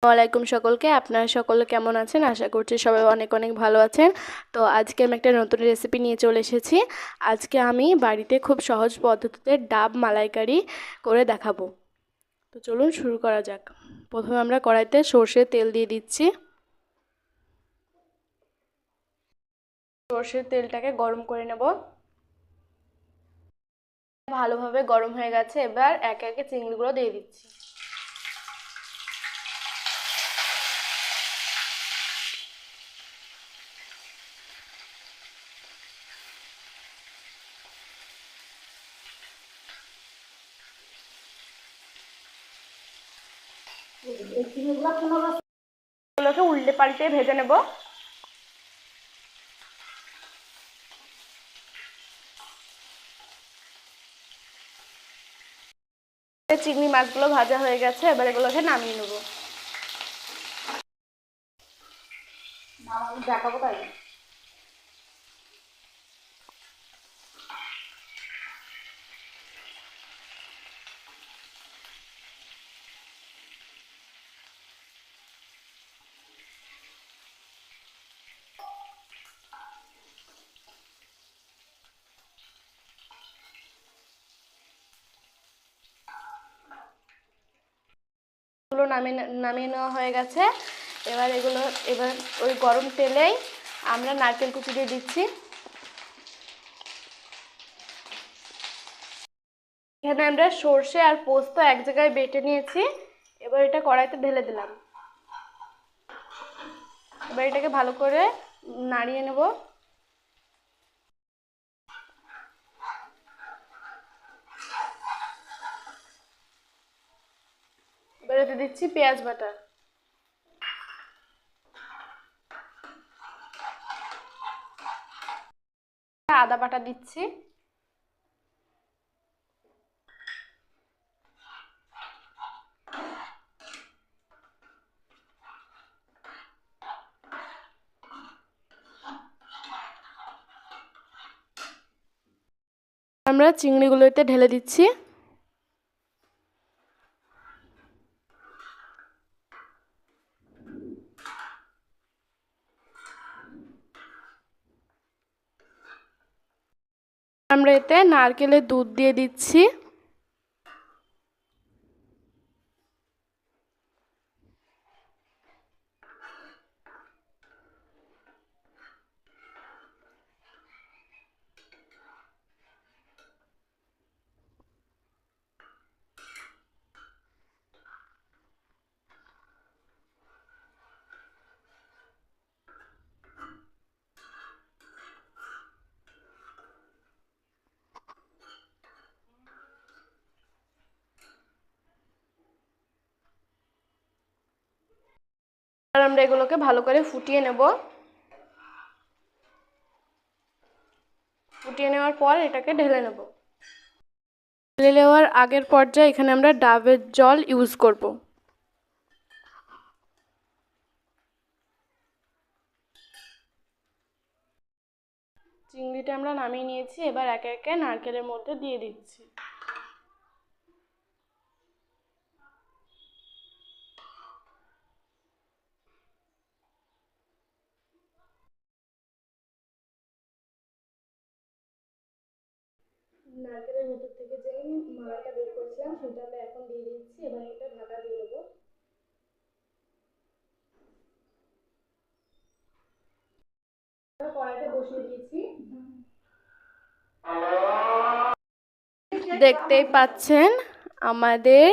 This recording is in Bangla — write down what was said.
ওয়ালাইকুম সকলকে, আপনারা সকলে কেমন আছেন? আশা করছি সবাই অনেক অনেক ভালো আছেন। তো আজকে আমি একটা নতুন রেসিপি নিয়ে চলে এসেছি। আজকে আমি বাড়িতে খুব সহজ পদ্ধতিতে ডাব মালাইকারি করে দেখাবো। তো চলুন শুরু করা যাক। প্রথমে আমরা কড়াইতে সর্ষের তেল দিয়ে দিচ্ছি। সর্ষের তেলটাকে গরম করে নেব। ভালোভাবে গরম হয়ে গেছে, এবার একে একে চিংড়িগুলো দিয়ে দিচ্ছি। চিংড়িগুলোকে উল্টে পাল্টে ভেজে নেব। চিংড়ি মাছগুলো ভাজা হয়ে গেছে, এবার এগুলোকে নামিয়ে নেব। দেখাবো তাই এগুলো নামিয়ে নেওয়া হয়ে গেছে। এবার ওই গরম তেলেই আমরা নারকেল কুচি দিয়ে দিচ্ছি। এখানে আমরা সর্ষে আর পোস্ত এক জায়গায় বেটে নিয়েছি। এবার এটা কড়াইতে ঢেলে দিলাম। এবার এটাকে ভালো করে নাড়িয়ে নেব। এবার এতে দিচ্ছি পেঁয়াজ বাটা, আদা বাটা দিচ্ছি। আমরা চিংড়িগুলোতে ঢেলে দিচ্ছি। আমরা এতে নারকেলের দুধ দিয়ে দিচ্ছি। আর আমরা এগুলোকে ভালো করে ফুটিয়ে নেব। ফুটিয়ে নেওয়ার পর এটাকে ঢেলে নেব। ঢেলে নেওয়ার আগের পর্যায়ে এখানে আমরা ডাবের জল ইউজ করব। চিংড়িটা আমরা নামিয়ে নিয়েছি, এবার একে একে নারকেলের মধ্যে দিয়ে দিচ্ছি। নারকেলের ভেতর থেকে যে মালাইটা বের করেছিলাম সেটা আমরা এখন দিয়ে দিচ্ছি। এবার এটা ঢাকা দিয়ে দেবো। কড়াইতে বসিয়ে দিয়েছি। দেখতেই পাচ্ছেন আমাদের